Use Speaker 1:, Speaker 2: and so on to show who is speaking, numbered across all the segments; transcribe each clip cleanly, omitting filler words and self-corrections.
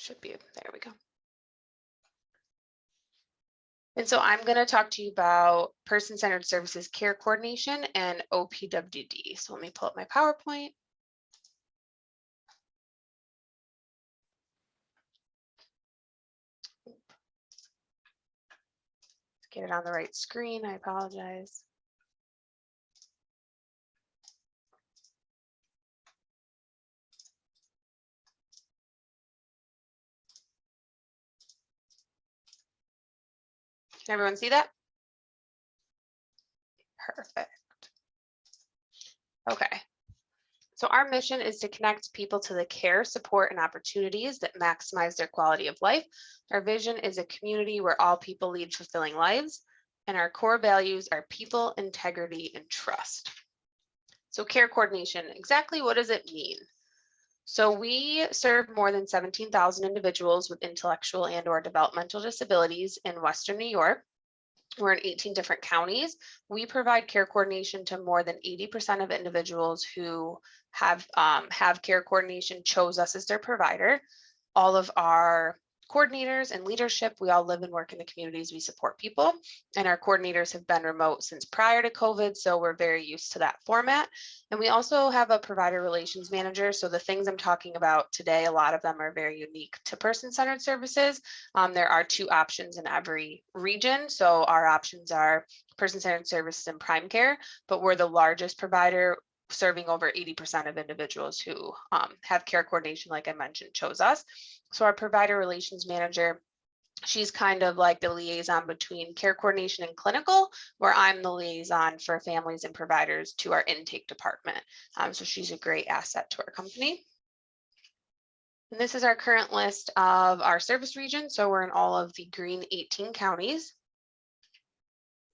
Speaker 1: should be, there we go. And so I'm going to talk to you about person-centered services care coordination and OPWDD. So let me pull up my PowerPoint. Get it on the right screen. I apologize. Can everyone see that? Perfect. Okay. So our mission is to connect people to the care, support, and opportunities that maximize their quality of life. Our vision is a community where all people lead fulfilling lives, and our core values are people, integrity, and trust. So care coordination, exactly what does it mean? So we serve more than 17,000 individuals with intellectual and/or developmental disabilities in Western New York. We're in 18 different counties. We provide care coordination to more than 80% of individuals who have care coordination chose us as their provider. All of our coordinators and leadership, we all live and work in the communities we support people, and our coordinators have been remote since prior to COVID, so we're very used to that format. And we also have a provider relations manager, so the things I'm talking about today, a lot of them are very unique to person-centered services. There are 2 options in every region, so our options are person-centered services and prime care, but we're the largest provider, serving over 80% of individuals who have care coordination, like I mentioned, chose us. So our provider relations manager, she's kind of like the liaison between care coordination and clinical, where I'm the liaison for families and providers to our intake department. So she's a great asset to our company. And this is our current list of our service regions. So we're in all of the green 18 counties.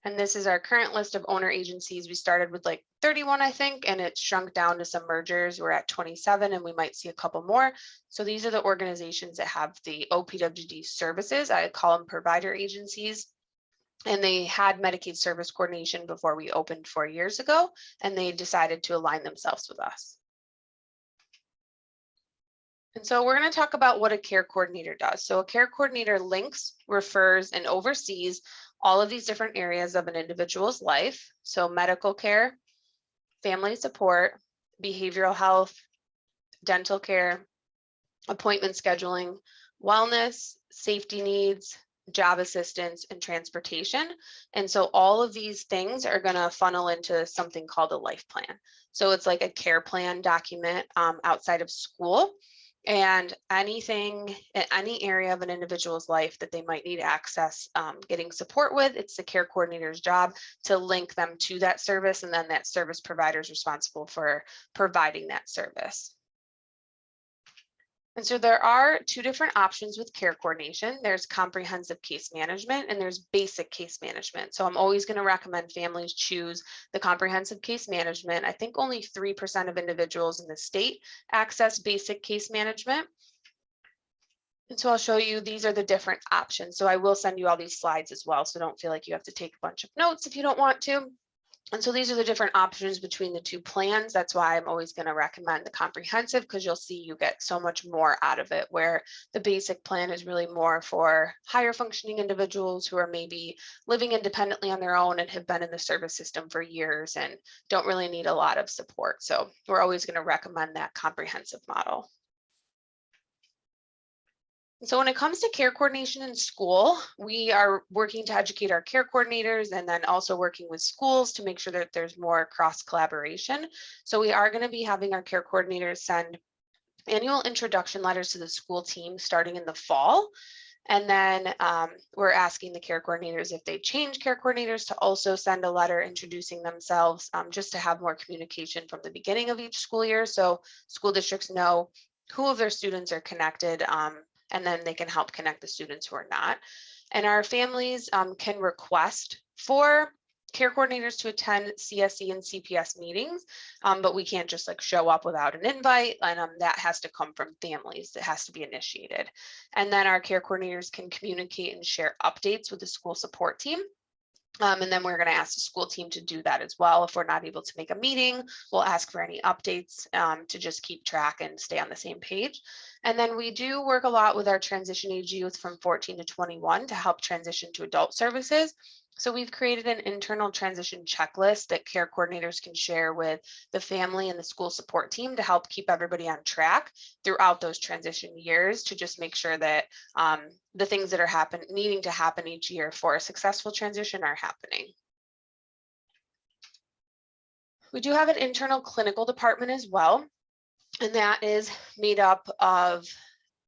Speaker 1: And this is our current list of owner agencies. We started with like 31, I think, and it's shrunk down to some mergers. We're at 27 and we might see a couple more. So these are the organizations that have the OPWDD services. I call them provider agencies. And they had Medicaid service coordination before we opened 4 years ago, and they decided to align themselves with us. And so we're going to talk about what a care coordinator does. So a care coordinator links, refers, and oversees all of these different areas of an individual's life. So medical care, family support, behavioral health, dental care, appointment scheduling, wellness, safety needs, job assistance, and transportation. And so all of these things are going to funnel into something called a life plan. So it's like a care plan document outside of school. And anything, any area of an individual's life that they might need access, getting support with, it's the care coordinator's job to link them to that service, and then that service provider is responsible for providing that service. And so there are 2 different options with care coordination. There's comprehensive case management and there's basic case management. So I'm always going to recommend families choose the comprehensive case management. I think only 3% of individuals in the state access basic case management. And so I'll show you, these are the different options. So I will send you all these slides as well, so don't feel like you have to take a bunch of notes if you don't want to. And so these are the different options between the 2 plans. That's why I'm always going to recommend the comprehensive, because you'll see you get so much more out of it, where the basic plan is really more for higher functioning individuals who are maybe living independently on their own and have been in the service system for years and don't really need a lot of support. So we're always going to recommend that comprehensive model. So when it comes to care coordination in school, we are working to educate our care coordinators and then also working with schools to make sure that there's more cross collaboration. So we are going to be having our care coordinators send annual introduction letters to the school team starting in the fall. And then we're asking the care coordinators, if they change care coordinators, to also send a letter introducing themselves, just to have more communication from the beginning of each school year. So school districts know who of their students are connected, and then they can help connect the students who are not. And our families can request for care coordinators to attend CSE and CPS meetings, but we can't just like show up without an invite, and that has to come from families. It has to be initiated. And then our care coordinators can communicate and share updates with the school support team. And then we're going to ask the school team to do that as well. If we're not able to make a meeting, we'll ask for any updates to just keep track and stay on the same page. And then we do work a lot with our transition age youth from 14 to 21 to help transition to adult services. So we've created an internal transition checklist that care coordinators can share with the family and the school support team to help keep everybody on track throughout those transition years, to just make sure that the things that are needing to happen each year for a successful transition are happening. We do have an internal clinical department as well, and that is made up of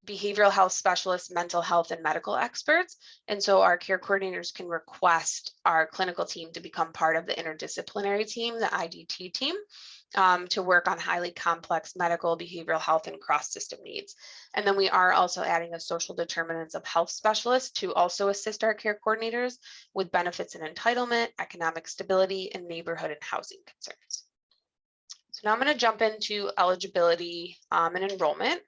Speaker 1: behavioral health specialists, mental health, and medical experts. And so our care coordinators can request our clinical team to become part of the interdisciplinary team, the IDT team, to work on highly complex medical, behavioral health, and cross-system needs. And then we are also adding a social determinants of health specialist to also assist our care coordinators with benefits and entitlement, economic stability, and neighborhood and housing concerns. So now I'm going to jump into eligibility and enrollment.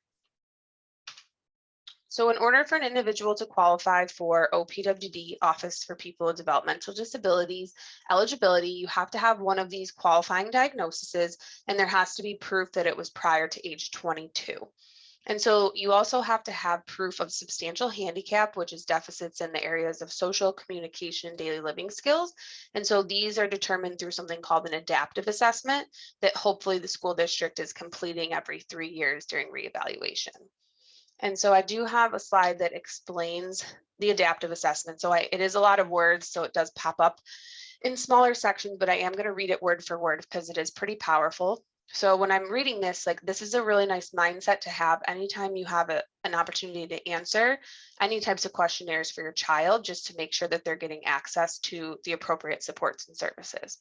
Speaker 1: So in order for an individual to qualify for OPWDD, Office for People with Developmental Disabilities, eligibility, you have to have one of these qualifying diagnoses, and there has to be proof that it was prior to age 22. And so you also have to have proof of substantial handicap, which is deficits in the areas of social, communication, daily living skills. And so these are determined through something called an adaptive assessment that hopefully the school district is completing every 3 years during reevaluation. And so I do have a slide that explains the adaptive assessment. So it is a lot of words, so it does pop up in smaller sections, but I am going to read it word for word because it is pretty powerful. So when I'm reading this, like, this is a really nice mindset to have anytime you have an opportunity to answer any types of questionnaires for your child, just to make sure that they're getting access to the appropriate supports and services.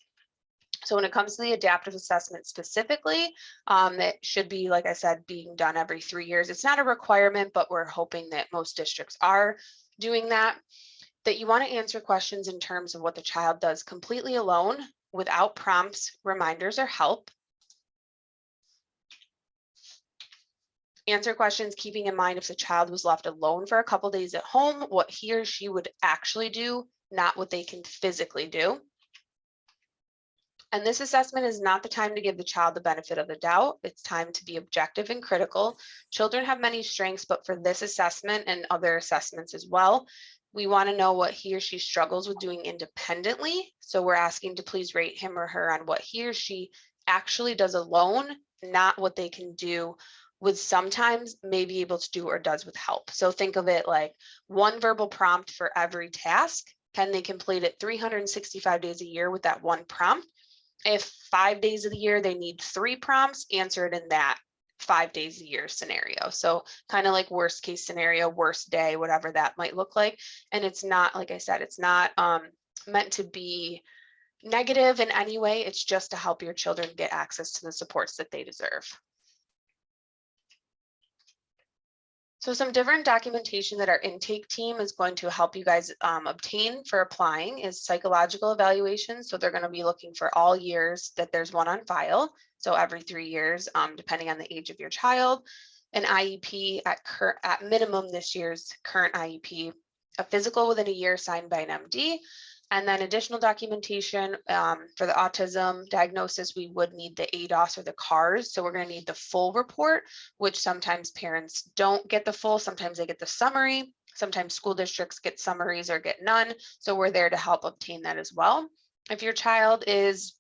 Speaker 1: So when it comes to the adaptive assessment specifically, that should be, like I said, being done every 3 years. It's not a requirement, but we're hoping that most districts are doing that. That you want to answer questions in terms of what the child does completely alone, without prompts, reminders, or help. Answer questions keeping in mind if the child was left alone for a couple days at home, what he or she would actually do, not what they can physically do. And this assessment is not the time to give the child the benefit of the doubt. It's time to be objective and critical. Children have many strengths, but for this assessment and other assessments as well, we want to know what he or she struggles with doing independently. So we're asking to please rate him or her on what he or she actually does alone, not what they can do with sometimes may be able to do or does with help. So think of it like one verbal prompt for every task. Can they complete it 365 days a year with that one prompt? If 5 days of the year they need 3 prompts, answer it in that 5 days a year scenario. So kind of like worst case scenario, worst day, whatever that might look like. And it's not, like I said, it's not meant to be negative in any way. It's just to help your children get access to the supports that they deserve. So some different documentation that our intake team is going to help you guys obtain for applying is psychological evaluation. So they're going to be looking for all years that there's one on file. So every 3 years, depending on the age of your child. An IEP at minimum this year's current IEP, a physical within a year signed by an MD, and then additional documentation for the autism diagnosis. We would need the ADOS or the CARS. So we're going to need the full report, which sometimes parents don't get the full. Sometimes they get the summary. Sometimes school districts get summaries or get none. So we're there to help obtain that as well. If your child is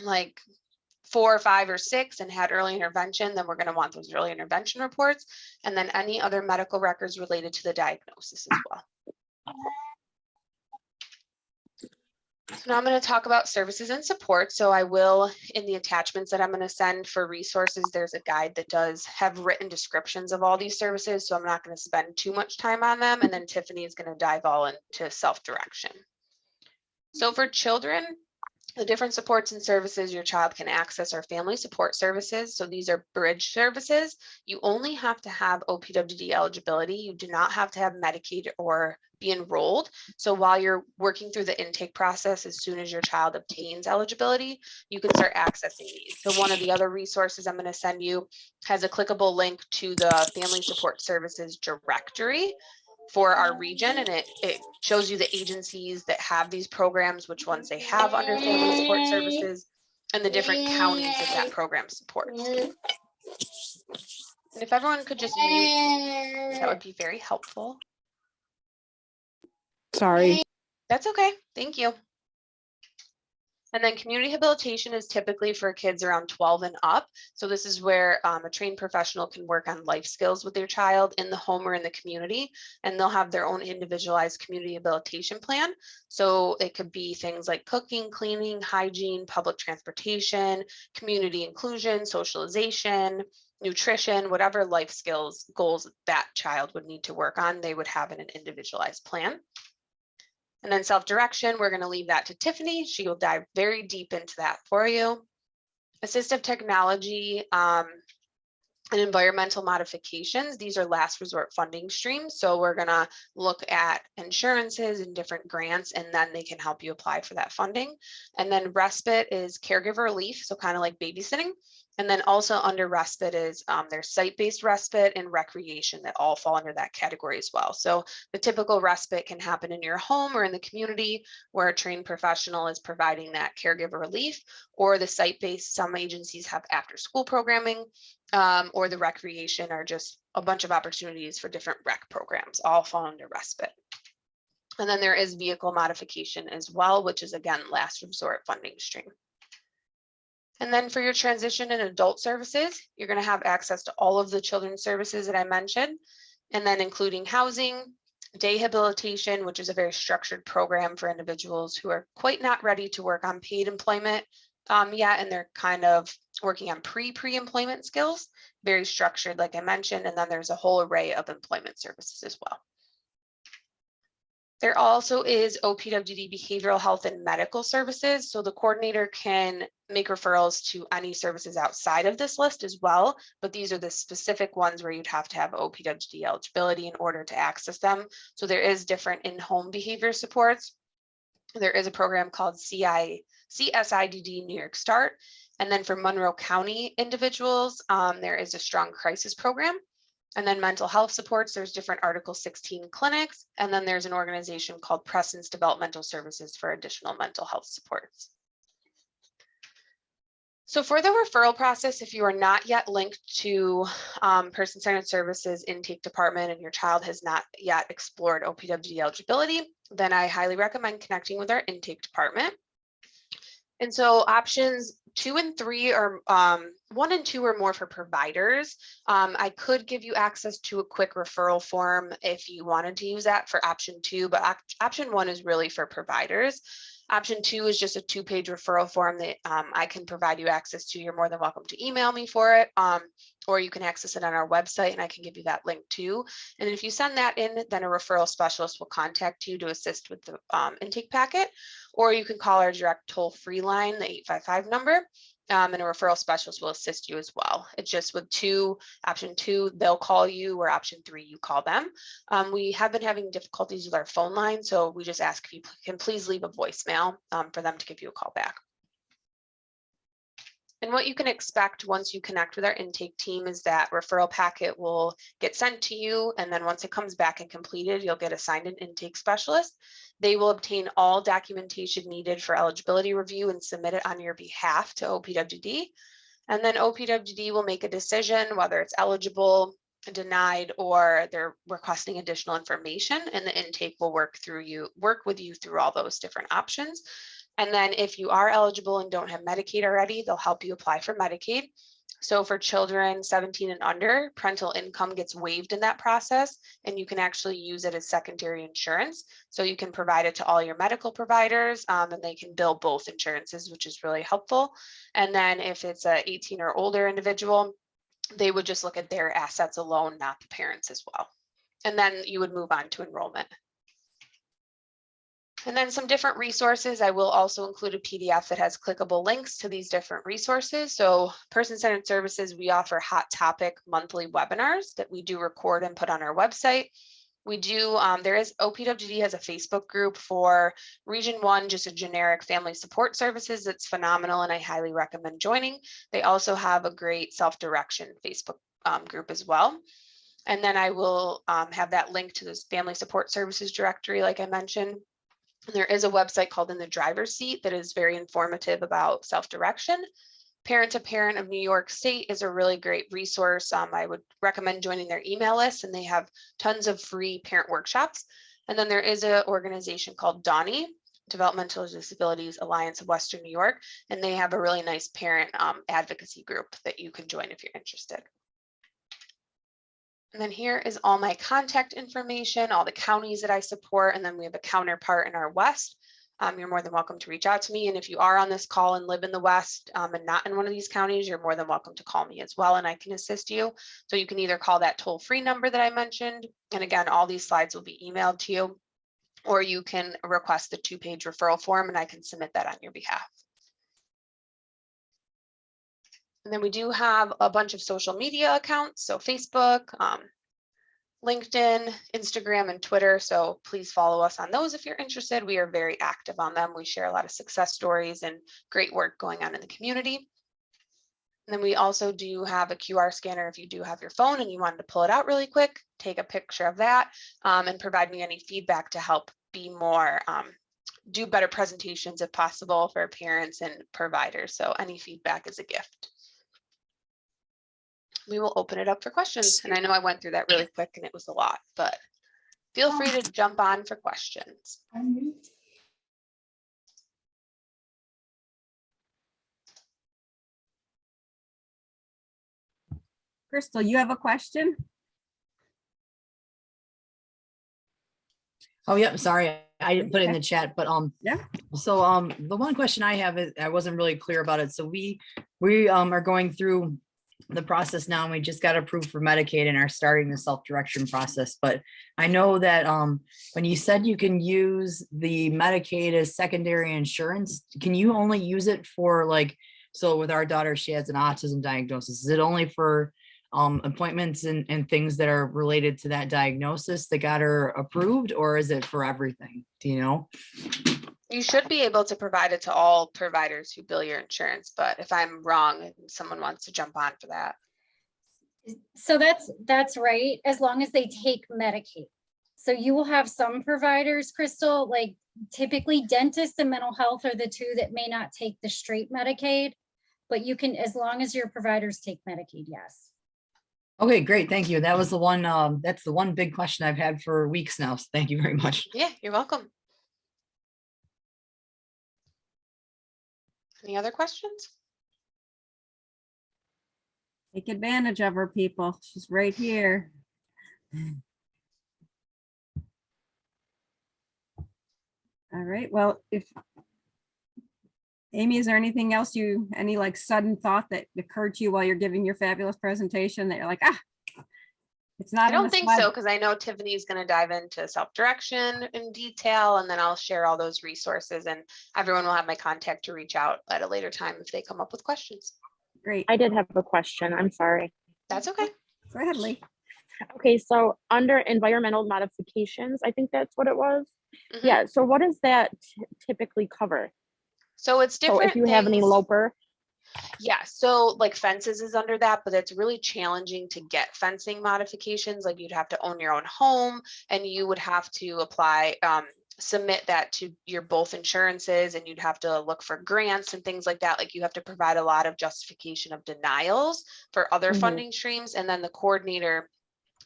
Speaker 1: like 4 or 5 or 6 and had early intervention, then we're going to want those early intervention reports, and then any other medical records related to the diagnosis as well. So now I'm going to talk about services and support. So I will, in the attachments that I'm going to send for resources, there's a guide that does have written descriptions of all these services. So I'm not going to spend too much time on them. And then Tiffany is going to dive all into self-direction. So for children, the different supports and services your child can access are family support services. So these are bridge services. You only have to have OPWDD eligibility. You do not have to have Medicaid or be enrolled. So while you're working through the intake process, as soon as your child obtains eligibility, you can start accessing these. So one of the other resources I'm going to send you has a clickable link to the Family Support Services directory. for our region, and it shows you the agencies that have these programs, which ones they have under family support services, and the different counties that program supports. And if everyone could just mute, that would be very helpful.
Speaker 2: Sorry.
Speaker 1: That's okay. Thank you. And then community rehabilitation is typically for kids around 12 and up. So this is where a trained professional can work on life skills with their child in the home or in the community, and they'll have their own individualized community rehabilitation plan. So it could be things like cooking, cleaning, hygiene, public transportation, community inclusion, socialization, nutrition, whatever life skills goals that child would need to work on, they would have in an individualized plan. And then self-direction, we're going to leave that to Tiffany. She will dive very deep into that for you. Assistive technology and environmental modifications, these are last resort funding streams. So we're going to look at insurances and different grants, and then they can help you apply for that funding. And then respite is caregiver relief, so kind of like babysitting. And then also under respite is there's site-based respite and recreation that all fall under that category as well. So the typical respite can happen in your home or in the community where a trained professional is providing that caregiver relief, or the site-based, some agencies have after-school programming, or the recreation are just a bunch of opportunities for different rec programs, all fall under respite. And then there is vehicle modification as well, which is again, last resort funding stream. And then for your transition and adult services, you're going to have access to all of the children's services that I mentioned, and then including housing, day habilitation, which is a very structured program for individuals who are quite not ready to work on paid employment yet, and they're kind of working on pre-employment skills, very structured, like I mentioned, and then there's a whole array of employment services as well. There also is OPWDD behavioral health and medical services. So the coordinator can make referrals to any services outside of this list as well, but these are the specific ones where you'd have to have OPWDD eligibility in order to access them. So there is different in-home behavior supports. There is a program called CSIDD New York Start. And then for Monroe County individuals, there is a strong crisis program. And then mental health supports, there's different Article 16 clinics. And then there's an organization called Presence Developmental Services for additional mental health supports. So for the referral process, if you are not yet linked to person-centered services intake department and your child has not yet explored OPWDD eligibility, then I highly recommend connecting with our intake department. And so options 2 and 3 are 1 and 2 are more for providers. I could give you access to a quick referral form if you wanted to use that for option 2, but option 1 is really for providers. Option 2 is just a 2-page referral form that I can provide you access to. You're more than welcome to email me for it, or you can access it on our website and I can give you that link too. And if you send that in, then a referral specialist will contact you to assist with the intake packet, or you can call our direct toll-free line, the 855 number, and a referral specialist will assist you as well. It's just with option 2, they'll call you, or option 3, you call them. We have been having difficulties with our phone line, so we just ask if you can please leave a voicemail for them to give you a call back. And what you can expect once you connect with our intake team is that referral packet will get sent to you. And then once it comes back and completed, you'll get assigned an intake specialist. They will obtain all documentation needed for eligibility review and submit it on your behalf to OPWDD. And then OPWDD will make a decision whether it's eligible, denied, or they're requesting additional information, and the intake will work with you through all those different options. And then if you are eligible and don't have Medicaid already, they'll help you apply for Medicaid. So for children 17 and under, parental income gets waived in that process, and you can actually use it as secondary insurance. So you can provide it to all your medical providers, and they can bill both insurances, which is really helpful. And then if it's a 18 or older individual, they would just look at their assets alone, not the parents as well. And then you would move on to enrollment. And then some different resources. I will also include a PDF that has clickable links to these different resources. So person-centered services, we offer hot topic monthly webinars that we do record and put on our website. We do, OPWDD has a Facebook group for Region 1, just a generic family support services that's phenomenal, and I highly recommend joining. They also have a great self-direction Facebook group as well. And then I will have that link to this family support services directory, like I mentioned. And there is a website called In the Driver's Seat that is very informative about self-direction. Parent to Parent of New York State is a really great resource. I would recommend joining their email list, and they have tons of free parent workshops. And then there is an organization called DAWNY, Developmental Disabilities Alliance of Western New York, and they have a really nice parent advocacy group that you can join if you're interested. And then here is all my contact information, all the counties that I support, and then we have a counterpart in our West. You're more than welcome to reach out to me. And if you are on this call and live in the West and not in one of these counties, you're more than welcome to call me as well, and I can assist you. So you can either call that toll-free number that I mentioned, and again, all these slides will be emailed to you, or you can request the 2-page referral form and I can submit that on your behalf. And then we do have a bunch of social media accounts, so Facebook, LinkedIn, Instagram, and Twitter. So please follow us on those if you're interested. We are very active on them. We share a lot of success stories and great work going on in the community. And then we also do have a QR scanner. If you do have your phone and you wanted to pull it out really quick, take a picture of that and provide me any feedback to help be more, do better presentations if possible for parents and providers. So any feedback is a gift. We will open it up for questions. And I know I went through that really quick and it was a lot, but feel free to jump on for questions.
Speaker 2: Crystal, you have a question?
Speaker 3: Oh, yeah, sorry, I didn't put it in the chat, but
Speaker 2: Yeah.
Speaker 3: So the one question I have is, I wasn't really clear about it. So we are going through the process now, and we just got approved for Medicaid and are starting the self-direction process. But I know that when you said you can use the Medicaid as secondary insurance, can you only use it for, like, so with our daughter, she has an autism diagnosis. Is it only for appointments and things that are related to that diagnosis that got her approved, or is it for everything? Do you know?
Speaker 1: You should be able to provide it to all providers who bill your insurance, but if I'm wrong and someone wants to jump on for that.
Speaker 4: So that's right, as long as they take Medicaid. So you will have some providers, Crystal, like typically dentists and mental health are the two that may not take the straight Medicaid, but you can, as long as your providers take Medicaid, yes.
Speaker 3: Okay, great. Thank you. That was the one, that's the one big question I've had for weeks now. So thank you very much.
Speaker 1: Yeah, you're welcome. Any other questions?
Speaker 2: Take advantage of her, people. She's right here. All right, well, if Amy, is there anything else any like sudden thought that occurred to you while you're giving your fabulous presentation that you're like, it's not?
Speaker 1: I don't think so, because I know Tiffany is going to dive into self-direction in detail, and then I'll share all those resources, and everyone will have my contact to reach out at a later time if they come up with questions.
Speaker 2: Great.
Speaker 5: I did have a question. I'm sorry.
Speaker 1: That's okay.
Speaker 2: Go ahead, Lee.
Speaker 5: Okay, so under environmental modifications, I think that's what it was.
Speaker 1: Mhm.
Speaker 5: Yeah, so what does that typically cover?
Speaker 1: So it's different.
Speaker 5: So if you have an
Speaker 1: things.
Speaker 5: eloper.
Speaker 1: Yeah, so like fences is under that, but it's really challenging to get fencing modifications. Like you'd have to own your own home, and you would have to apply, submit that to your both insurances, and you'd have to look for grants and things like that. Like you have to provide a lot of justification of denials for other funding streams, and then the coordinator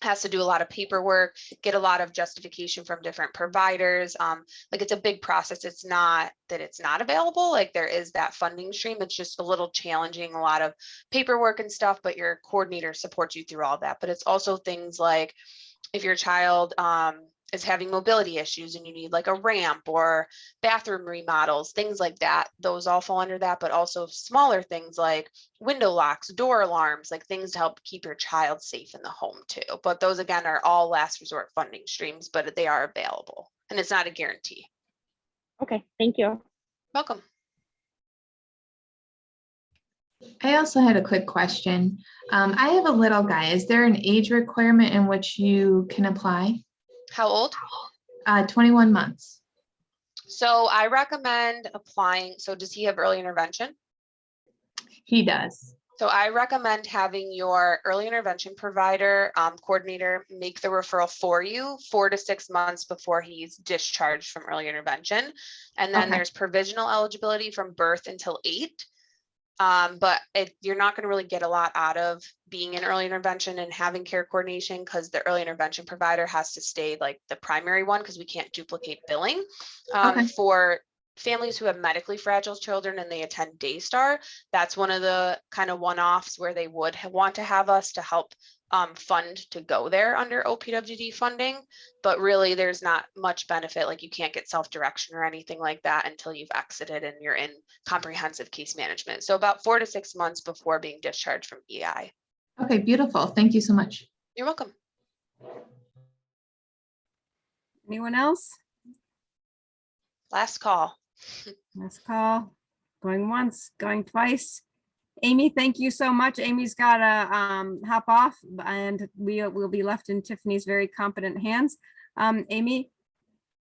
Speaker 1: has to do a lot of paperwork, get a lot of justification from different providers. Like it's a big process. It's not that it's not available. Like there is that funding stream. It's just a little challenging, a lot of paperwork and stuff, but your coordinator supports you through all that. But it's also things like if your child is having mobility issues and you need like a ramp or bathroom remodels, things like that, those all fall under that, but also smaller things like window locks, door alarms, like things to help keep your child safe in the home too. But those again are all last resort funding streams, but they are available and it's not a guarantee.
Speaker 5: Okay, thank you.
Speaker 1: Welcome.
Speaker 6: I also had a quick question. I have a little guy. Is there an age requirement in which you can apply?
Speaker 1: How old?
Speaker 6: 21 months.
Speaker 1: So I recommend applying. So does he have early intervention?
Speaker 6: He does.
Speaker 1: So I recommend having your early intervention provider coordinator make the referral for you 4 to 6 months before he's discharged from early intervention. And then
Speaker 6: Okay.
Speaker 1: there's provisional eligibility from birth until 8. But you're not going to really get a lot out of being in early intervention and having care coordination, because the early intervention provider has to stay like the primary one, because we can't duplicate billing.
Speaker 6: Okay.
Speaker 1: For families who have medically fragile children and they attend Daystar, that's one of the kind of one-offs where they would want to have us to help fund to go there under OPWDD funding. But really there's not much benefit, like you can't get self-direction or anything like that until you've exited and you're in comprehensive case management. So about 4 to 6 months before being discharged from EI.
Speaker 6: Okay, beautiful. Thank you so much.
Speaker 1: You're welcome.
Speaker 2: Anyone else?
Speaker 1: Last call.
Speaker 2: Last call. Going once, going twice. Amy, thank you so much. Amy's got to hop off, and we will be left in Tiffany's very competent hands. Amy,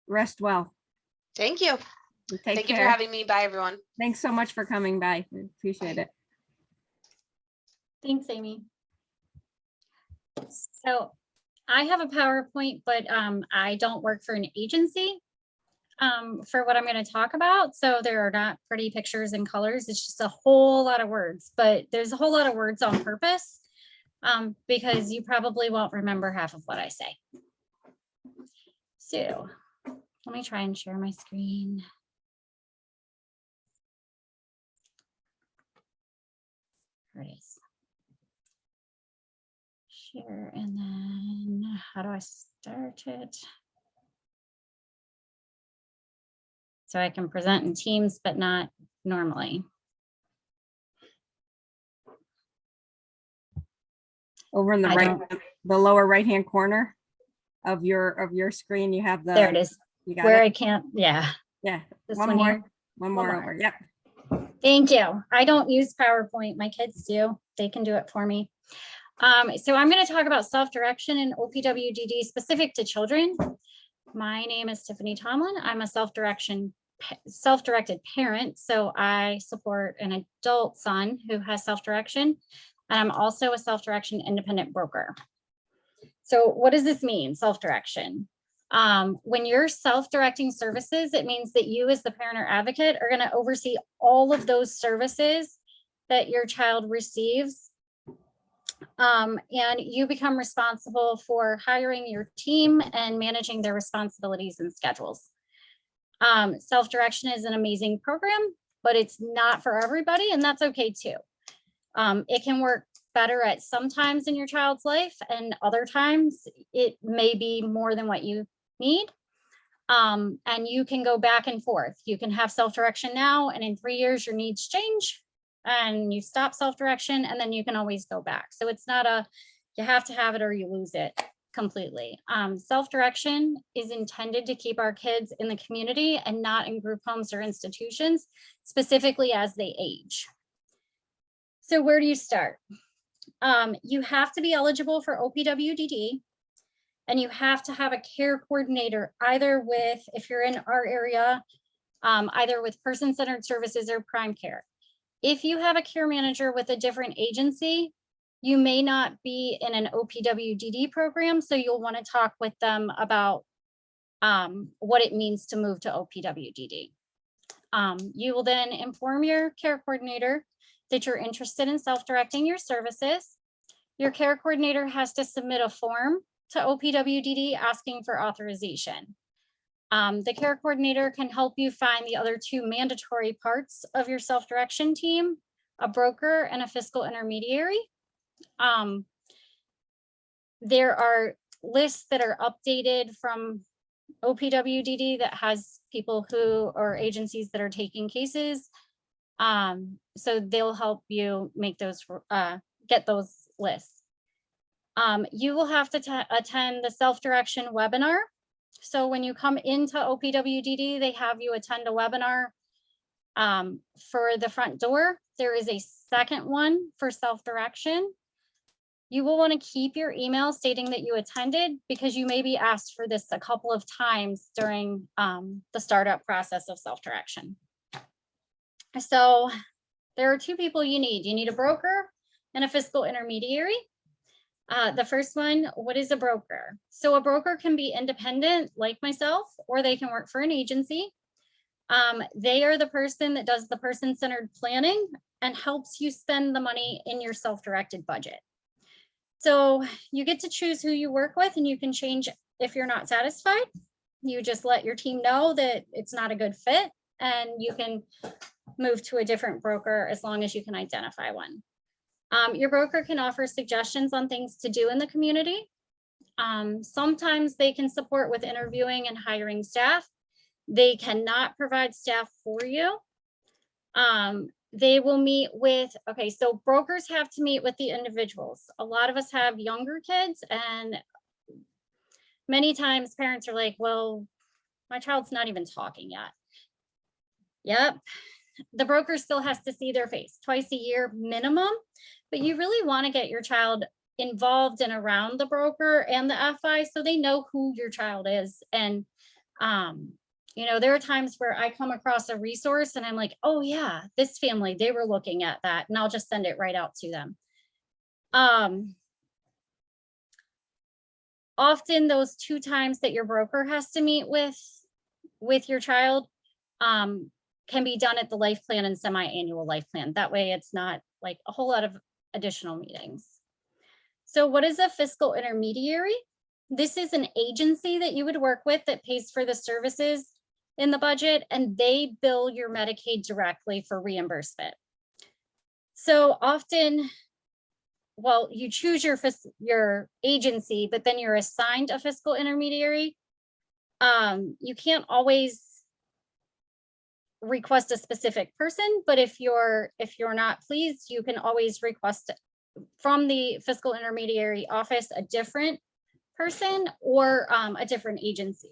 Speaker 2: rest well.
Speaker 1: Thank you.
Speaker 2: Take
Speaker 1: Thank you for
Speaker 2: care.
Speaker 1: having me. Bye, everyone.
Speaker 2: Thanks so much for coming by. We appreciate it.
Speaker 4: Thanks, Amy. So I have a PowerPoint, but I don't work for an agency for what I'm going to talk about. So there are not pretty pictures and colors. It's just a whole lot of words, but there's a whole lot of words on purpose because you probably won't remember half of what I say. So let me try and share my screen. There it is. Share, and then how do I start it? So I can present in Teams, but not normally.
Speaker 2: Over in the
Speaker 4: I
Speaker 2: right,
Speaker 4: don't-
Speaker 2: the lower right-hand corner of your screen, you have the.
Speaker 4: There it is.
Speaker 2: You got
Speaker 4: Where
Speaker 2: it?
Speaker 4: I can't, yeah,
Speaker 2: Yeah,
Speaker 4: this
Speaker 2: one
Speaker 4: one
Speaker 2: more.
Speaker 4: here.
Speaker 2: One more
Speaker 4: more.
Speaker 2: over. Yep.
Speaker 4: Thank you. I don't use PowerPoint. My kids do. They can do it for me. So I'm going to talk about self-direction and OPWDD specific to children. My name is Tiffany Tomlin. I'm a self-directed parent. So I support an adult son who has self-direction. And I'm also a self-direction independent broker. So what does this mean, self-direction? When you're self-directing services, it means that you as the parent or advocate are going to oversee all of those services that your child receives. And you become responsible for hiring your team and managing their responsibilities and schedules. Self-direction is an amazing program, but it's not for everybody, and that's okay too. It can work better at some times in your child's life, and other times it may be more than what you need. And you can go back and forth. You can have self-direction now, and in 3 years your needs change and you stop self-direction, and then you can always go back. So it's not a, you have to have it or you lose it completely. Self-direction is intended to keep our kids in the community and not in group homes or institutions, specifically as they age. So where do you start? You have to be eligible for OPWDD, and you have to have a care coordinator, either with, if you're in our area, either with person-centered services or prime care. If you have a care manager with a different agency, you may not be in an OPWDD program, so you'll want to talk with them about what it means to move to OPWDD. You will then inform your care coordinator that you're interested in self-directing your services. Your care coordinator has to submit a form to OPWDD asking for authorization. The care coordinator can help you find the other two mandatory parts of your self-direction team, a broker and a fiscal intermediary. There are lists that are updated from OPWDD that has people who, or agencies that are taking cases. So they'll help you make those, get those lists. You will have to attend the self-direction webinar. So when you come into OPWDD, they have you attend a webinar for the front door. There is a second one for self-direction. You will want to keep your email stating that you attended, because you may be asked for this a couple of times during the startup process of self-direction. So there are two people you need. You need a broker and a fiscal intermediary. The first one, what is a broker? So a broker can be independent like myself, or they can work for an agency. They are the person that does the person-centered planning and helps you spend the money in your self-directed budget. So you get to choose who you work with, and you can change if you're not satisfied. You just let your team know that it's not a good fit, and you can move to a different broker as long as you can identify one. Your broker can offer suggestions on things to do in the community. Sometimes they can support with interviewing and hiring staff. They cannot provide staff for you. They will meet with, okay, so brokers have to meet with the individuals. A lot of us have younger kids, and many times parents are like, well, my child's not even talking yet. Yep. The broker still has to see their face twice a year minimum, but you really want to get your child involved and around the broker and the FI so they know who your child is. And, you know, there are times where I come across a resource and I'm like, oh yeah, this family, they were looking at that, and I'll just send it right out to them. Often those 2 times that your broker has to meet with your child can be done at the life plan and semi-annual life plan. That way it's not like a whole lot of additional meetings. So what is a fiscal intermediary? This is an agency that you would work with that pays for the services in the budget, and they bill your Medicaid directly for reimbursement. So often, well, you choose your agency, but then you're assigned a fiscal intermediary. You can't always request a specific person, but if you're not pleased, you can always request from the fiscal intermediary office a different person or a different agency.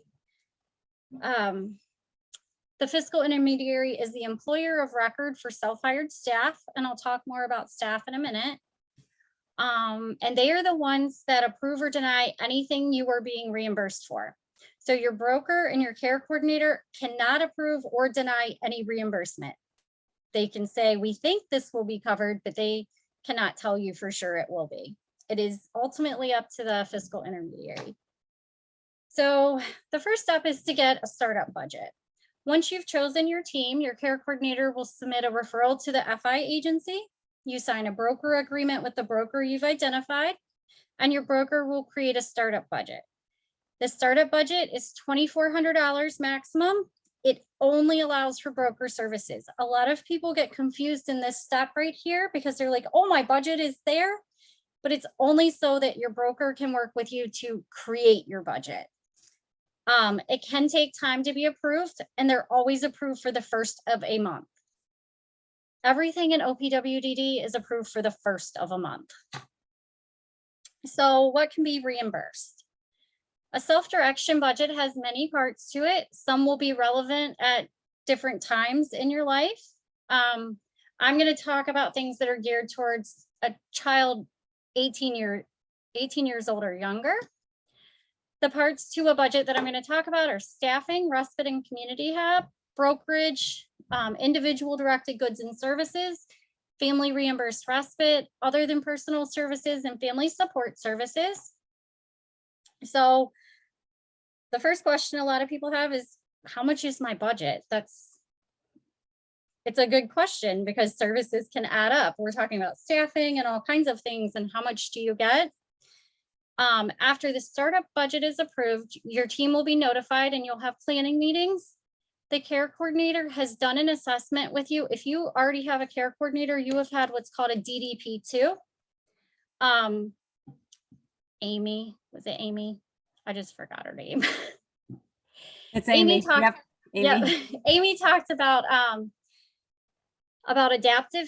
Speaker 4: The fiscal intermediary is the employer of record for self-hired staff, and I'll talk more about staff in a minute. And they are the ones that approve or deny anything you are being reimbursed for. So your broker and your care coordinator cannot approve or deny any reimbursement. They can say, we think this will be covered, but they cannot tell you for sure it will be. It is ultimately up to the fiscal intermediary. So the first step is to get a startup budget. Once you've chosen your team, your care coordinator will submit a referral to the FI agency. You sign a broker agreement with the broker you've identified, and your broker will create a startup budget. The startup budget is $2,400 maximum. It only allows for broker services. A lot of people get confused in this step right here because they're like, oh, my budget is there, but it's only so that your broker can work with you to create your budget. It can take time to be approved, and they're always approved for the first of a month. Everything in OPWDD is approved for the first of a month. So what can be reimbursed? A self-direction budget has many parts to it. Some will be relevant at different times in your life. I'm going to talk about things that are geared towards a child 18 years old or younger. The parts to a budget that I'm going to talk about are staffing, respite and community hub, brokerage, individual directed goods and services, family reimbursed respite, other than personal services, and family support services. So the first question a lot of people have is, how much is my budget? It's a good question because services can add up. We're talking about staffing and all kinds of things, and how much do you get? After the startup budget is approved, your team will be notified and you'll have planning meetings. The care coordinator has done an assessment with you. If you already have a care coordinator, you have had what's called a DDP2. Amy, was it Amy? I just forgot her name.
Speaker 2: It's Amy.
Speaker 4: Talked,
Speaker 2: Yep, Amy.
Speaker 4: yeah, Amy talked about adaptive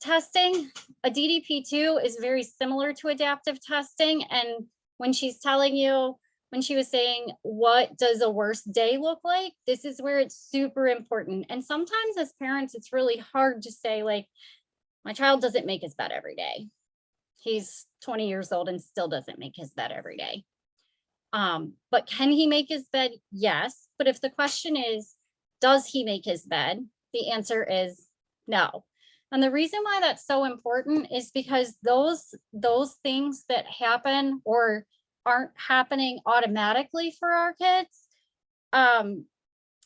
Speaker 4: testing. A DDP2 is very similar to adaptive testing. And when she's telling you, when she was saying, what does a worst day look like? This is where it's super important. And sometimes as parents, it's really hard to say, like, my child doesn't make his bed every day. He's 20 years old and still doesn't make his bed every day. But can he make his bed? Yes. But if the question is, does he make his bed? The answer is no. And the reason why that's so important is because those things that happen or aren't happening automatically for our kids,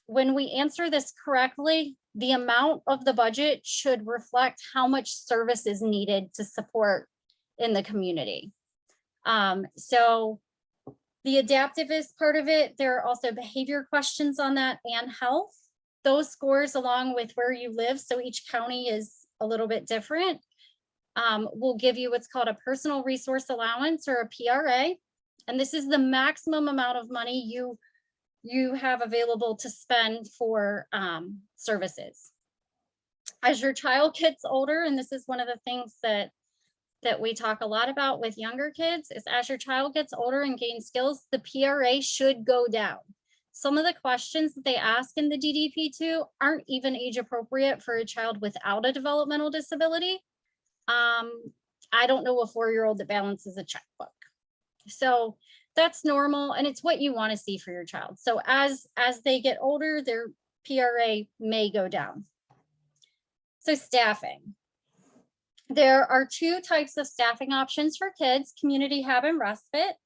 Speaker 4: when we answer this correctly, the amount of the budget should reflect how much service is needed to support in the community. So the adaptive is part of it. There are also behavior questions on that and health. Those scores along with where you live, so each county is a little bit different, will give you what's called a personal resource allowance or a PRA. And this is the maximum amount of money you have available to spend for services. As your child gets older, and this is one of the things that we talk a lot about with younger kids, is as your child gets older and gains skills, the PRA should go down. Some of the questions that they ask in the DDP2 aren't even age appropriate for a child without a developmental disability. I don't know a 4-year-old that balances a checkbook. So that's normal, and it's what you want to see for your child. So as they get older, their PRA may go down. So staffing. There are 2 types of staffing options for kids: community hab and respite.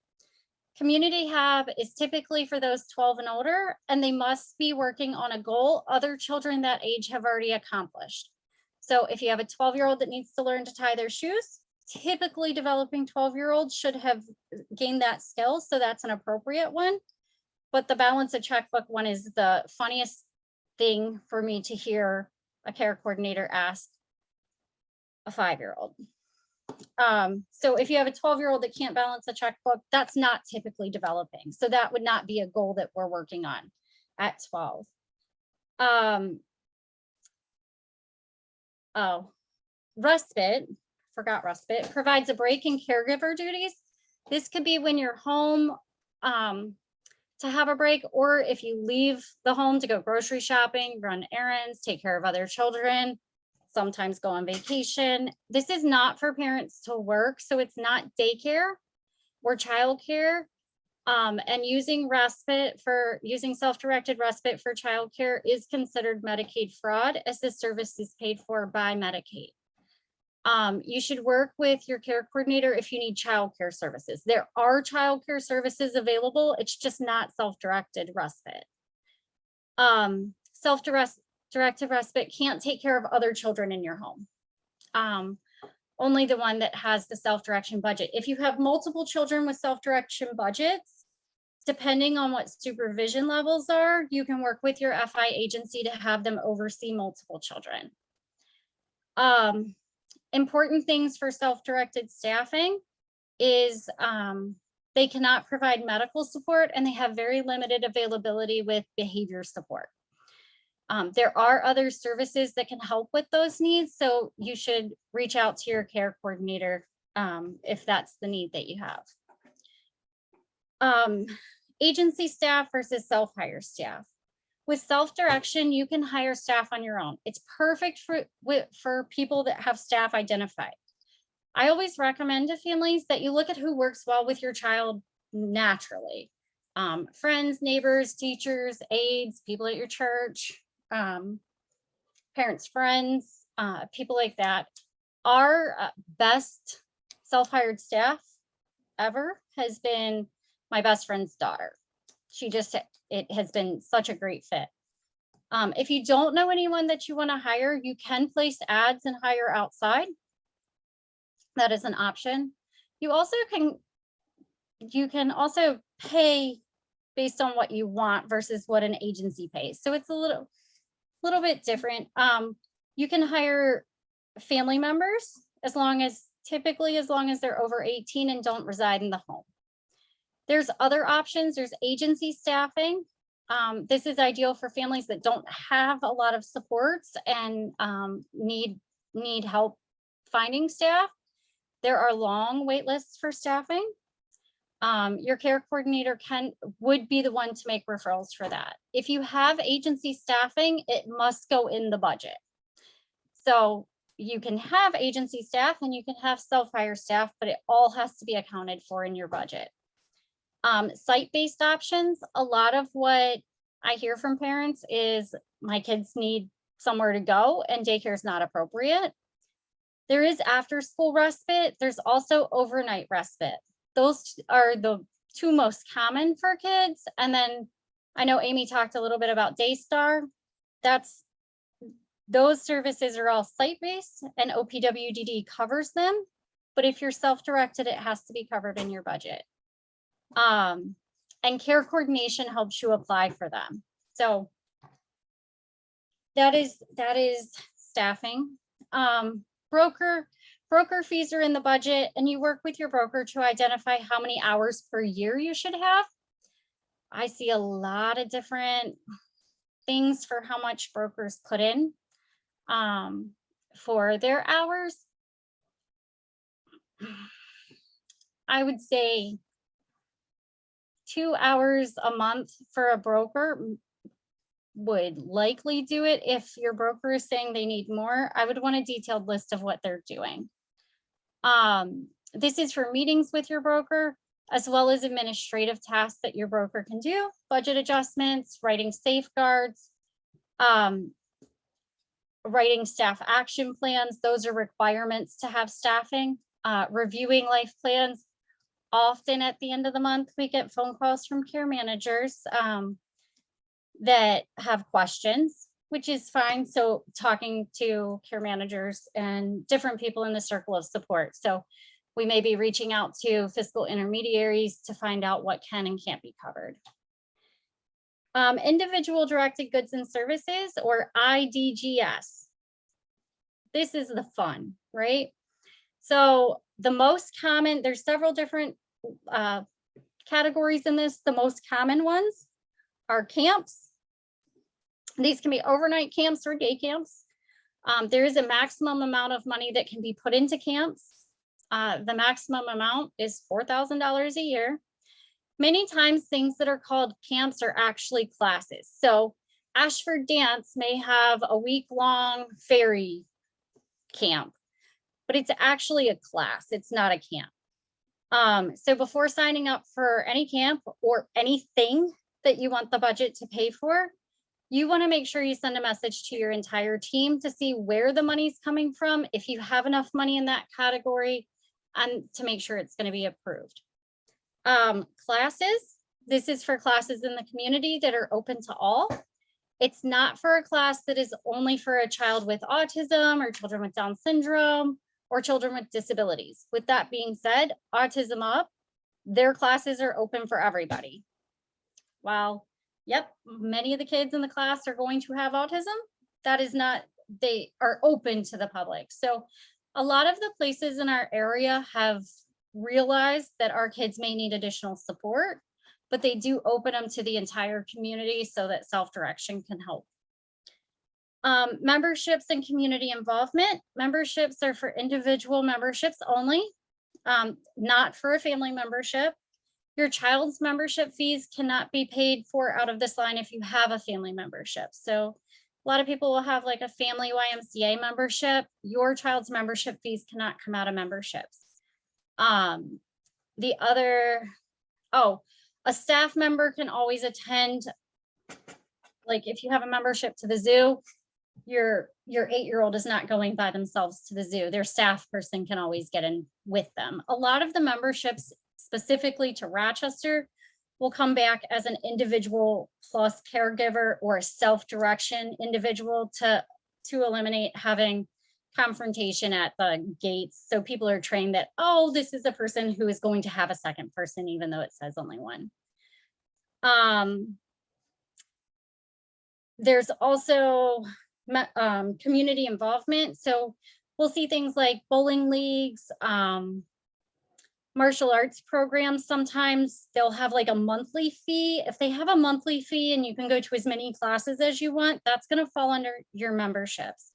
Speaker 4: Community hab is typically for those 12 and older, and they must be working on a goal other children that age have already accomplished. So if you have a 12-year-old that needs to learn to tie their shoes, typically developing 12-year-olds should have gained that skill, so that's an appropriate one. But the balance of checkbook one is the funniest thing for me to hear a care coordinator ask a 5-year-old. So if you have a 12-year-old that can't balance a checkbook, that's not typically developing. So that would not be a goal that we're working on at 12. Respite, forgot respite, provides a break in caregiver duties. This could be when you're home to have a break, or if you leave the home to go grocery shopping, run errands, take care of other children, sometimes go on vacation. This is not for parents to work, so it's not daycare or childcare. And using self-directed respite for childcare is considered Medicaid fraud, as the service is paid for by Medicaid. You should work with your care coordinator if you need childcare services. There are childcare services available. It's just not self-directed respite. Self-directed respite can't take care of other children in your home. Only the one that has the self-direction budget. If you have multiple children with self-direction budgets, depending on what supervision levels are, you can work with your FI agency to have them oversee multiple children. Important things for self-directed staffing is they cannot provide medical support, and they have very limited availability with behavior support. There are other services that can help with those needs, so you should reach out to your care coordinator if that's the need that you have. Agency staff versus self-hire staff. With self-direction, you can hire staff on your own. It's perfect for people that have staff identified. I always recommend to families that you look at who works well with your child naturally. Friends, neighbors, teachers, aides, people at your church, parents, friends, people like that. Our best self-hired staff ever has been my best friend's daughter. It has been such a great fit. If you don't know anyone that you want to hire, you can place ads and hire outside. That is an option. You can also pay based on what you want versus what an agency pays. So it's a little bit different. You can hire family members typically as long as they're over 18 and don't reside in the home. There's other options. There's agency staffing. This is ideal for families that don't have a lot of supports and need help finding staff. There are long wait lists for staffing. Your care coordinator would be the one to make referrals for that. If you have agency staffing, it must go in the budget. So you can have agency staff and you can have self-hire staff, but it all has to be accounted for in your budget. Site-based options, a lot of what I hear from parents is my kids need somewhere to go and daycare is not appropriate. There is after-school respite. There's also overnight respite. Those are the two most common for kids. And then I know Amy talked a little bit about Daystar. Those services are all site-based and OPWDD covers them. But if you're self-directed, it has to be covered in your budget. And care coordination helps you apply for them. So that is staffing. Broker fees are in the budget, and you work with your broker to identify how many hours per year you should have. I see a lot of different things for how much brokers put in for their hours. I would say 2 hours a month for a broker would likely do it. If your broker is saying they need more, I would want a detailed list of what they're doing. This is for meetings with your broker, as well as administrative tasks that your broker can do, budget adjustments, writing safeguards, writing staff action plans. Those are requirements to have staffing, reviewing life plans. Often at the end of the month, we get phone calls from care managers that have questions, which is fine. So talking to care managers and different people in the circle of support. So we may be reaching out to fiscal intermediaries to find out what can and can't be covered. Individual directed goods and services, or IDGS. This is the fun, right? So the most common, there's several different categories in this. The most common ones are camps. These can be overnight camps or day camps. There is a maximum amount of money that can be put into camps. The maximum amount is $4,000 a year. Many times things that are called camps are actually classes. So Ashford Dance may have a week-long fairy camp, but it's actually a class. It's not a camp. So before signing up for any camp or anything that you want the budget to pay for, you want to make sure you send a message to your entire team to see where the money's coming from, if you have enough money in that category, and to make sure it's going to be approved. Classes, this is for classes in the community that are open to all. It's not for a class that is only for a child with autism or children with Down syndrome or children with disabilities. With that being said, Autism Up, their classes are open for everybody. Well, yep, many of the kids in the class are going to have autism. That is not, they are open to the public. So a lot of the places in our area have realized that our kids may need additional support, but they do open them to the entire community so that self-direction can help. Memberships and community involvement. Memberships are for individual memberships only, not for a family membership. Your child's membership fees cannot be paid for out of this line if you have a family membership. So a lot of people will have like a family YMCA membership. Your child's membership fees cannot come out of memberships. The other, a staff member can always attend. Like if you have a membership to the zoo, your 8-year-old is not going by themselves to the zoo. Their staff person can always get in with them. A lot of the memberships specifically to Rochester will come back as an individual plus caregiver or a self-direction individual to eliminate having confrontation at the gates. So people are trained that, oh, this is a person who is going to have a second person, even though it says only one. There's also community involvement. So we'll see things like bowling leagues, martial arts programs. Sometimes they'll have like a monthly fee. If they have a monthly fee and you can go to as many classes as you want, that's going to fall under your memberships.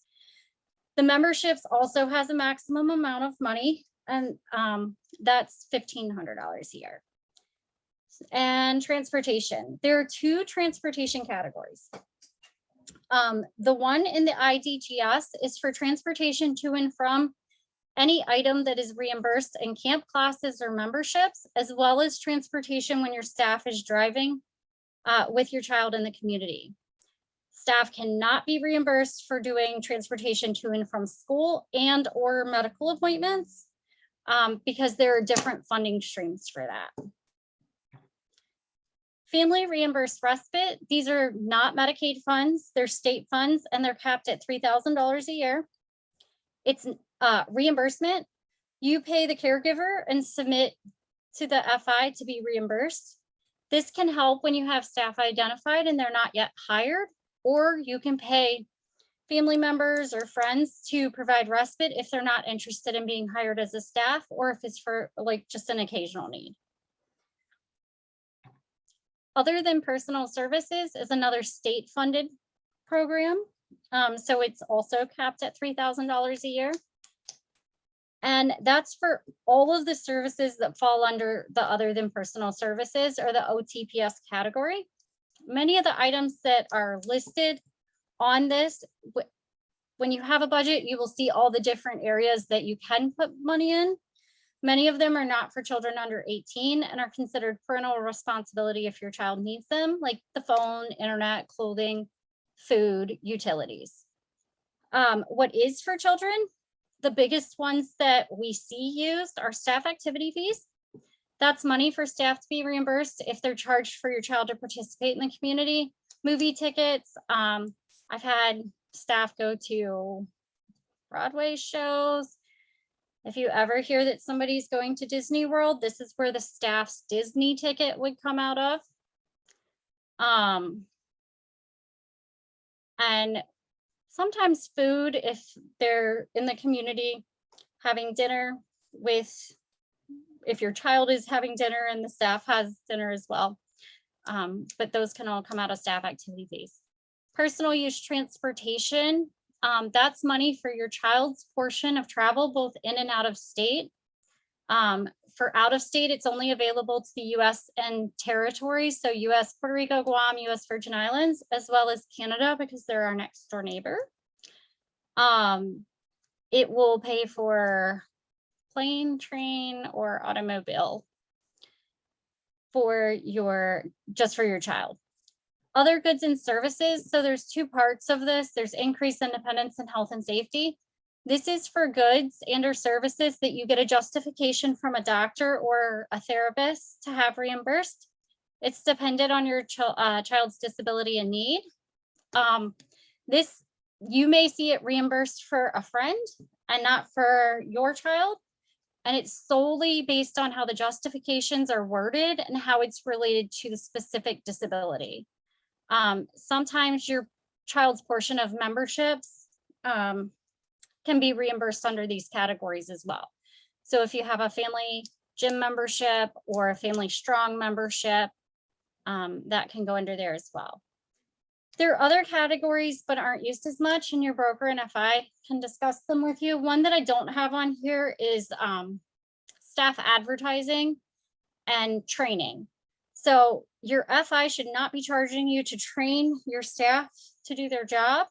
Speaker 4: The memberships also has a maximum amount of money, and that's $1,500 a year. And transportation. There are 2 transportation categories. The one in the IDGS is for transportation to and from any item that is reimbursed in camp classes or memberships, as well as transportation when your staff is driving with your child in the community. Staff cannot be reimbursed for doing transportation to and from school and or medical appointments because there are different funding streams for that. Family reimbursed respite, these are not Medicaid funds, they're state funds, and they're capped at $3,000 a year. It's reimbursement. You pay the caregiver and submit to the FI to be reimbursed. This can help when you have staff identified and they're not yet hired, or you can pay family members or friends to provide respite if they're not interested in being hired as a staff, or if it's for like just an occasional need. Other than personal services is another state funded program. So it's also capped at $3,000 a year. And that's for all of the services that fall under the other than personal services or the OTPS category. Many of the items that are listed on this, when you have a budget, you will see all the different areas that you can put money in. Many of them are not for children under 18 and are considered parental responsibility if your child needs them, like the phone, internet, clothing, food, utilities. What is for children? The biggest ones that we see used are staff activity fees. That's money for staff to be reimbursed if they're charged for your child to participate in the community. Movie tickets. I've had staff go to Broadway shows. If you ever hear that somebody's going to Disney World, this is where the staff's Disney ticket would come out of. And sometimes food, if they're in the community having dinner with, if your child is having dinner and the staff has dinner as well. But those can all come out of staff activity fees. Personal use transportation, that's money for your child's portion of travel, both in and out of state. For out of state, it's only available to the US and territories. So US, Puerto Rico, Guam, US Virgin Islands, as well as Canada, because they're our next door neighbor. It will pay for plane, train, or automobile for just for your child. Other goods and services. So there's two parts of this. There's increased independence and health and safety. This is for goods and or services that you get a justification from a doctor or a therapist to have reimbursed. It's dependent on your child's disability and need. You may see it reimbursed for a friend and not for your child. And it's solely based on how the justifications are worded and how it's related to the specific disability. Sometimes your child's portion of memberships can be reimbursed under these categories as well. So if you have a family gym membership or a family strong membership, that can go under there as well. There are other categories, but aren't used as much, and your broker and FI can discuss them with you. One that I don't have on here is staff advertising and training. So your FI should not be charging you to train your staff to do their job.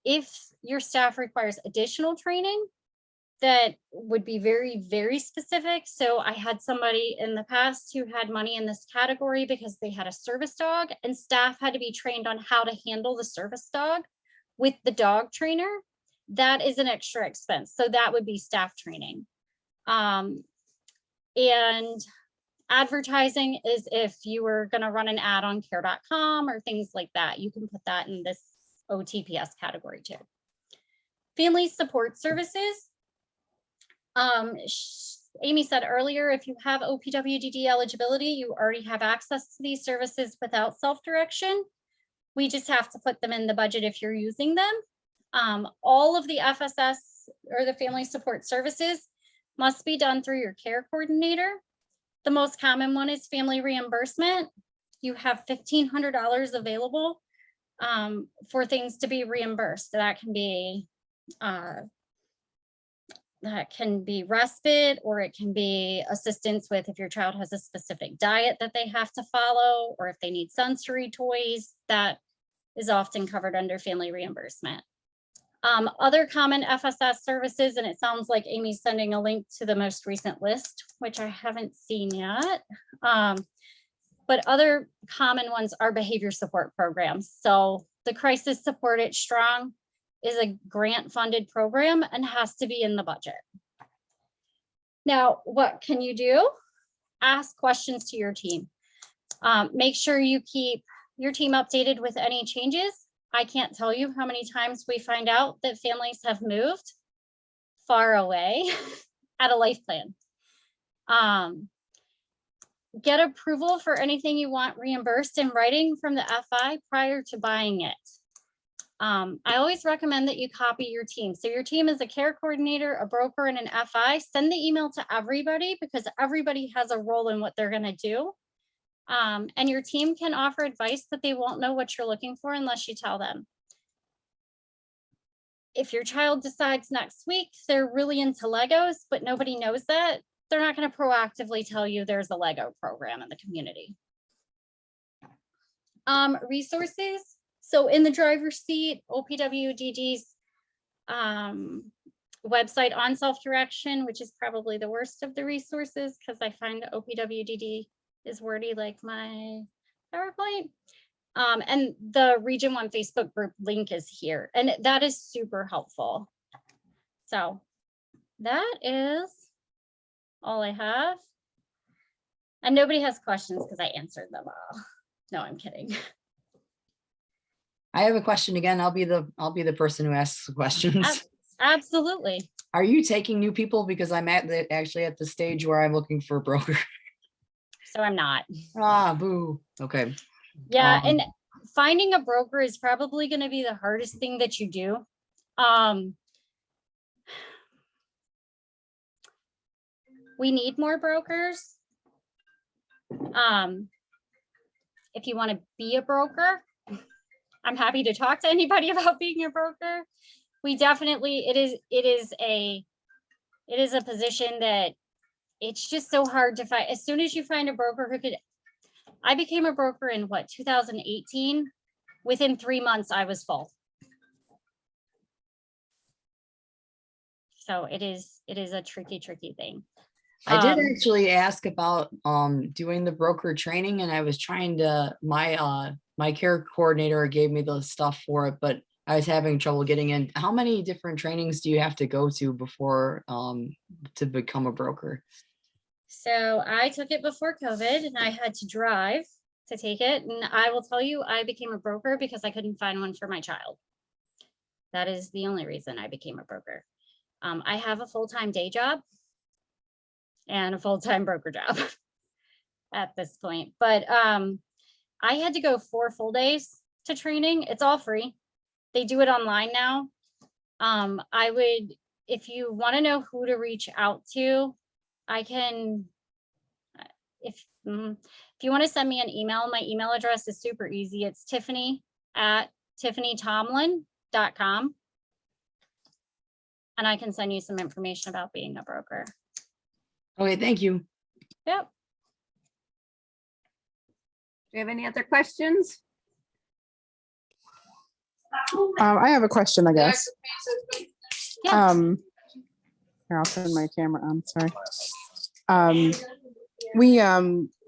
Speaker 4: If your staff requires additional training, that would be very, very specific. So I had somebody in the past who had money in this category because they had a service dog, and staff had to be trained on how to handle the service dog with the dog trainer. That is an extra expense. So that would be staff training. And advertising is if you were going to run an ad on care.com or things like that. You can put that in this OTPS category too. Family support services. Amy said earlier, if you have OPWDD eligibility, you already have access to these services without self-direction. We just have to put them in the budget if you're using them. All of the FSS or the family support services must be done through your care coordinator. The most common one is family reimbursement. You have $1,500 available for things to be reimbursed. That can be respite, or it can be assistance with if your child has a specific diet that they have to follow, or if they need sensory toys. That is often covered under family reimbursement. Other common FSS services, and it sounds like Amy's sending a link to the most recent list, which I haven't seen yet. But other common ones are behavior support programs. So the Crisis Support It Strong is a grant funded program and has to be in the budget. Now, what can you do? Ask questions to your team. Make sure you keep your team updated with any changes. I can't tell you how many times we find out that families have moved far away at a life plan. Get approval for anything you want reimbursed in writing from the FI prior to buying it. I always recommend that you copy your team. So your team is a care coordinator, a broker, and an FI. Send the email to everybody because everybody has a role in what they're going to do. And your team can offer advice, but they won't know what you're looking for unless you tell them. If your child decides next week they're really into Legos, but nobody knows that, they're not going to proactively tell you there's a Lego program in the community. Resources. So in the driver's seat, OPWDD's website on self-direction, which is probably the worst of the resources because I find OPWDD is wordy like my PowerPoint. And the Region 1 Facebook group link is here, and that is super helpful. So that is all I have. And nobody has questions because I answered them all. No, I'm kidding.
Speaker 3: I have a question again. I'll be the person who asks the questions.
Speaker 4: Absolutely.
Speaker 3: Are you taking new people? Because I'm actually at the stage where I'm looking for a broker.
Speaker 4: So I'm not.
Speaker 3: Ah, boo. Okay.
Speaker 4: Yeah, and finding a broker is probably going to be the hardest thing that you do. We need more brokers. If you want to be a broker, I'm happy to talk to anybody about being a broker. We definitely, it is a position that it's just so hard to find. As soon as you find a broker who could, I became a broker in what, 2018. Within 3 months, I was full. So it is a tricky thing.
Speaker 3: I did actually ask about doing the broker training, and I was trying to, my care coordinator gave me the stuff for it, but I was having trouble getting in. How many different trainings do you have to go to before to become a broker?
Speaker 4: So I took it before COVID and I had to drive to take it. And I will tell you, I became a broker because I couldn't find one for my child. That is the only reason I became a broker. I have a full-time day job and a full-time broker job at this point. But I had to go 4 full days to training. It's all free. They do it online now. I would, if you want to know who to reach out to, I can, if you want to send me an email, my email address is super easy. It's tiffany@tiffanytomlin.com. And I can send you some information about being a broker.
Speaker 3: Okay, thank you.
Speaker 4: Yep.
Speaker 2: Do you have any other questions?
Speaker 7: I have a question, I guess.
Speaker 4: Yeah.
Speaker 7: Here, I'll turn my camera on, sorry. We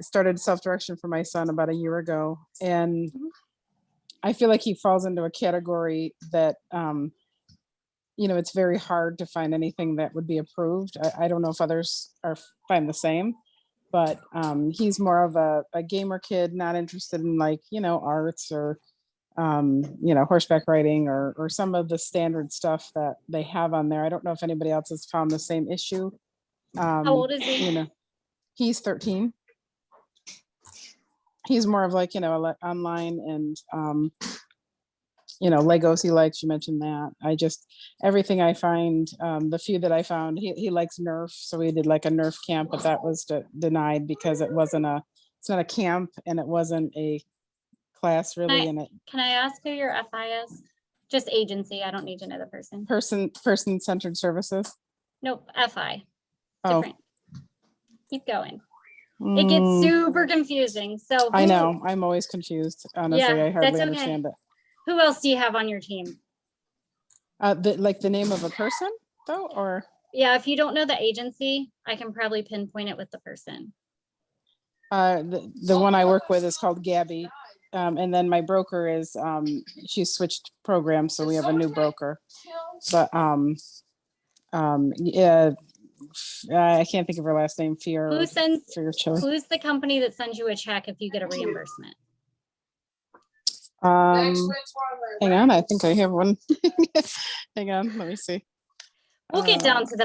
Speaker 7: started self-direction for my son about a year ago, and I feel like he falls into a category that, you know, it's very hard to find anything that would be approved. I don't know if others find the same, but he's more of a gamer kid, not interested in, like, you know, arts or you know, horseback riding or some of the standard stuff that they have on there. I don't know if anybody else has found the same issue.
Speaker 4: How old is he?
Speaker 7: You know, he's 13. He's more of, like, you know, online and you know, Legos he likes. You mentioned that. Everything I find, the few that I found, he likes Nerf, so we did like a Nerf camp, but that was denied because it's not a camp and it wasn't a class really in it.
Speaker 4: Can I ask who your FI is? Just agency. I don't need to know the person.
Speaker 7: Person-centered services.
Speaker 4: Nope, FI.
Speaker 7: Oh,
Speaker 4: Different. Keep going. It gets super confusing. So
Speaker 7: I know. I'm always confused. Honestly,
Speaker 4: Yeah,
Speaker 7: I hardly
Speaker 4: that's okay.
Speaker 7: understand it.
Speaker 4: who else do you have on your team?
Speaker 7: Like the name of a person though, or?
Speaker 4: Yeah, if you don't know the agency, I can probably pinpoint it with the person.
Speaker 7: The one I work with is called Gabby. And then my broker is, she's switched programs, so we have a new broker. But, yeah, I can't think of her last name,
Speaker 4: Who sends,
Speaker 7: Chili.
Speaker 4: who's the company that sends you a check if you get a reimbursement?
Speaker 7: Hang on, I think I have one. Hang on, let me see.
Speaker 4: We'll get down to the